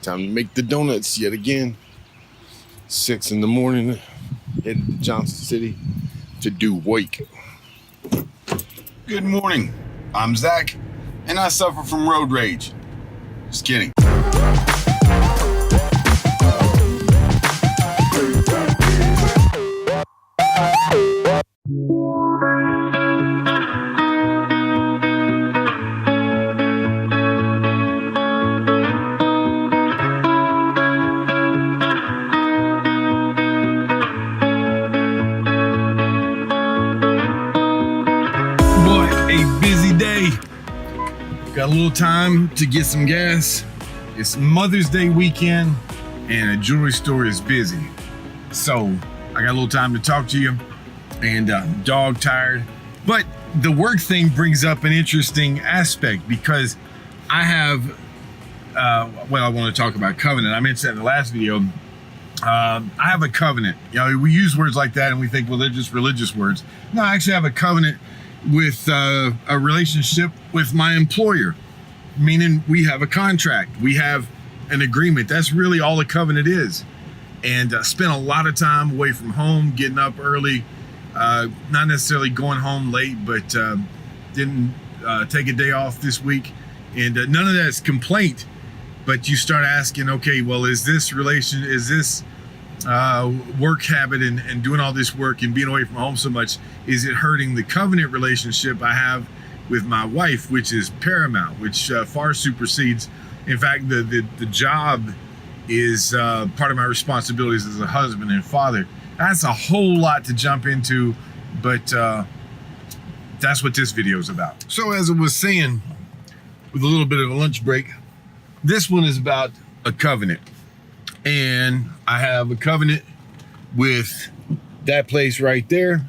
Time to make the donuts yet again. 6 in the morning, headed to Johnson City to do wake. Good morning. I'm Zach, and I suffer from road rage. Just kidding. Got a little time to get some gas. It's Mother's Day weekend and a jewelry store is busy. So I got a little time to talk to you and dog tired. But the work thing brings up an interesting aspect because I have, I want to talk about covenant. I mentioned that in the last video. I have a covenant. You know, we use words like that and we think, well, they're just religious words. No, I actually have a covenant with a relationship with my employer, meaning we have a contract, we have an agreement. That's really all a covenant is. And spent a lot of time away from home, getting up early, not necessarily going home late, but didn't take a day off this week. And none of that's complaint, but you start asking, okay, well, is this work habit and doing all this work and being away from home so much, is it hurting the covenant relationship I have with my wife, which is paramount, which far supersedes. In fact, the job is part of my responsibilities as a husband and father. That's a whole lot to jump into, but that's what this video is about. So as I was saying, with a little bit of a lunch break, this one is about a covenant. And I have a covenant with that place right there.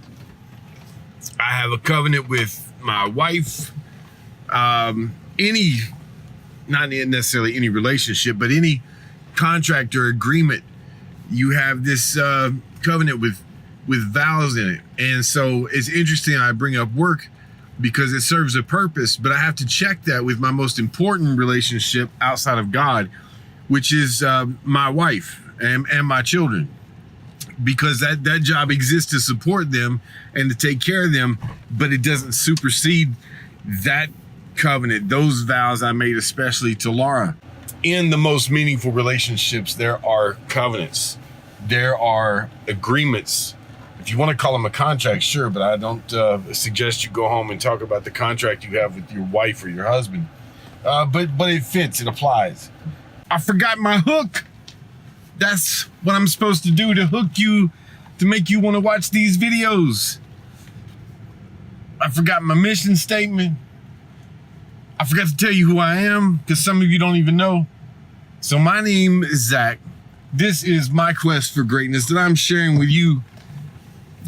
I have a covenant with my wife. Not necessarily any relationship, but any contract or agreement, you have this covenant with vows in it. And so it's interesting I bring up work because it serves a purpose, but I have to check that with my most important relationship outside of God, which is my wife and my children, because that job exists to support them and to take care of them, but it doesn't supersede that covenant, those vows I made especially to Laura. In the most meaningful relationships, there are covenants. There are agreements. If you want to call them a contract, sure, but I don't suggest you go home and talk about the contract you have with your wife or your husband. But it fits, it applies. I forgot my hook. That's what I'm supposed to do to hook you, to make you want to watch these videos. I forgot my mission statement. I forgot to tell you who I am, because some of you don't even know. So my name is Zach. This is my quest for greatness that I'm sharing with you,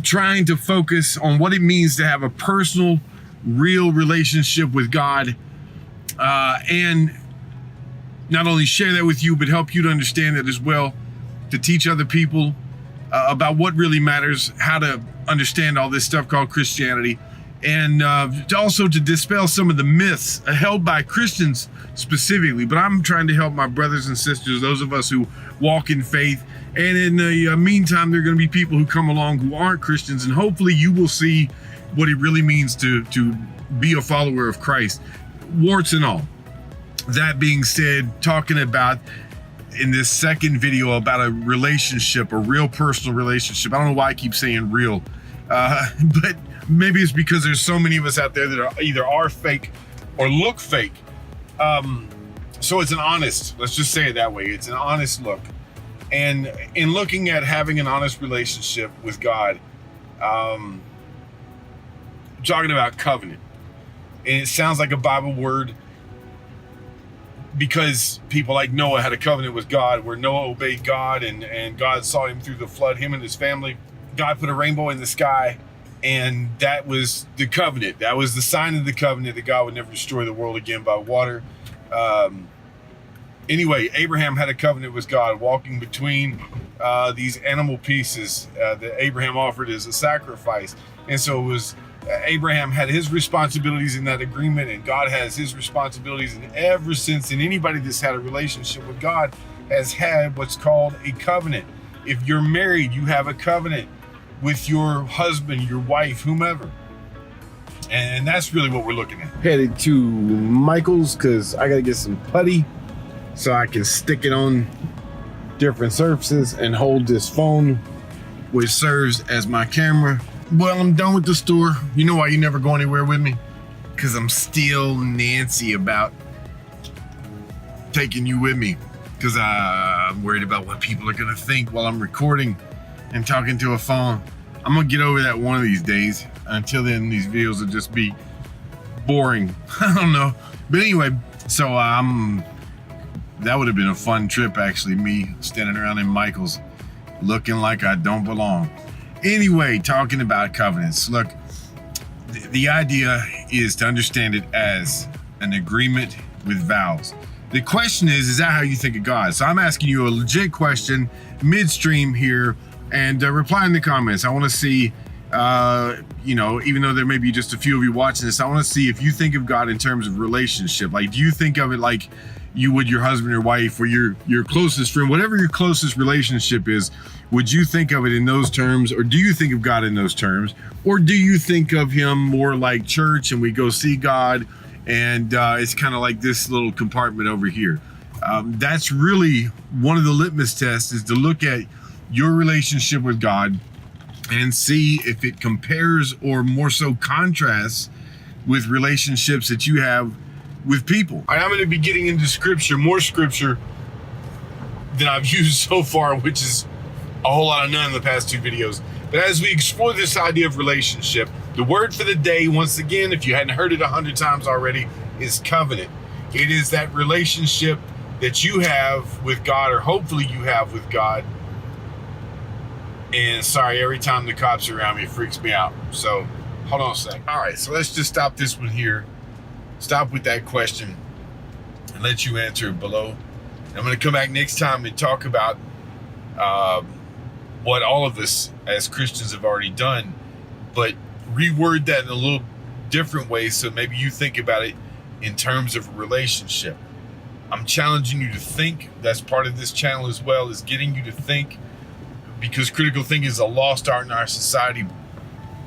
trying to focus on what it means to have a personal, real relationship with God, and not only share that with you, but help you to understand it as well, to teach other people about what really matters, how to understand all this stuff called Christianity, and also to dispel some of the myths held by Christians specifically. But I'm trying to help my brothers and sisters, those of us who walk in faith. And in the meantime, there are going to be people who come along who aren't Christians, and hopefully you will see what it really means to be a follower of Christ, warts and all. That being said, talking about in this second video about a relationship, a real personal relationship. I don't know why I keep saying real, but maybe it's because there's so many of us out there that are either fake or look fake. So it's an honest, let's just say it that way. It's an honest look. And in looking at having an honest relationship with God, talking about covenant, and it sounds like a Bible word, because people like Noah had a covenant with God where Noah obeyed God and God saw him through the flood, him and his family. God put a rainbow in the sky, and that was the covenant. That was the sign of the covenant that God would never destroy the world again by water. Anyway, Abraham had a covenant with God, walking between these animal pieces that Abraham offered as a sacrifice. And so it was Abraham had his responsibilities in that agreement, and God has his responsibilities. And ever since, and anybody that's had a relationship with God has had what's called a covenant. If you're married, you have a covenant with your husband, your wife, whomever. And that's really what we're looking at. Headed to Michael's because I got to get some putty so I can stick it on different surfaces and hold this phone, which serves as my camera. Well, I'm done with the store. You know why you never go anywhere with me? Because I'm still Nancy about taking you with me. Because I'm worried about what people are going to think while I'm recording and talking to a phone. I'm going to get over that one of these days. Until then, these videos will just be boring. I don't know. But anyway, so that would have been a fun trip, actually, me standing around in Michael's looking like I don't belong. Anyway, talking about covenants. Look, the idea is to understand it as an agreement with vows. The question is that how you think of God? So I'm asking you a legit question midstream here, and reply in the comments. I want to see, even though there may be just a few of you watching this, I want to see if you think of God in terms of relationship. Like, do you think of it like you would your husband or wife or your closest friend, whatever your closest relationship is? Would you think of it in those terms, or do you think of God in those terms? Or do you think of him more like church and we go see God and it's kind of like this little compartment over here? That's really one of the litmus tests, is to look at your relationship with God and see if it compares or more so contrasts with relationships that you have with people. All right, I'm going to be getting into scripture, more scripture than I've used so far, which is a whole lot of none in the past 2 videos. But as we explore this idea of relationship, the word for the day, once again, if you hadn't heard it 100 times already, is covenant. It is that relationship that you have with God, or hopefully you have with God. And sorry, every time the cops are around me, it freaks me out. So hold on a sec. All right, so let's just stop this one here. Stop with that question and let you answer it below. I'm going to come back next time and talk about what all of us as Christians have already done, but reword that in a little different way so maybe you think about it in terms of a relationship. I'm challenging you to think. That's part of this channel as well, is getting you to think, because critical thinking is a lost art in our society.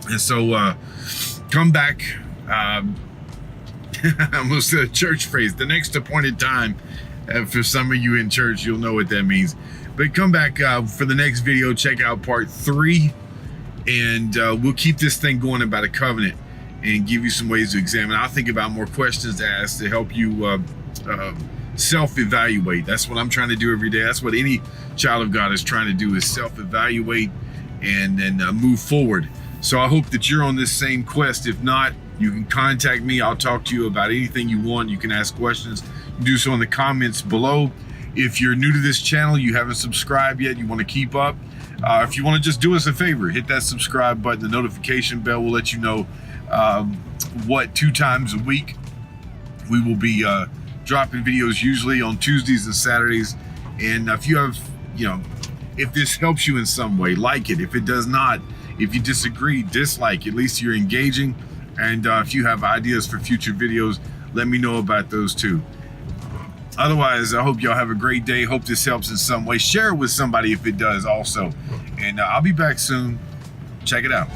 And so come back. I almost said a church phrase, the next appointed time. For some of you in church, you'll know what that means. But come back for the next video. Check out part 3. And we'll keep this thing going about a covenant and give you some ways to examine. I'll think about more questions to ask to help you self-evaluate. That's what I'm trying to do every day. That's what any child of God is trying to do, is self-evaluate and then move forward. So I hope that you're on this same quest. If not, you can contact me. I'll talk to you about anything you want. You can ask questions. Do so in the comments below. If you're new to this channel, you haven't subscribed yet, you want to keep up, if you want to just do us a favor, hit that subscribe button. The notification bell will let you know 2 times a week we will be dropping videos, usually on Tuesdays and Saturdays. And if you have, if this helps you in some way, like it. If it does not, if you disagree, dislike. At least you're engaging. And if you have ideas for future videos, let me know about those too. Otherwise, I hope y'all have a great day. Hope this helps in some way. Share it with somebody if it does also. And I'll be back soon. Check it out.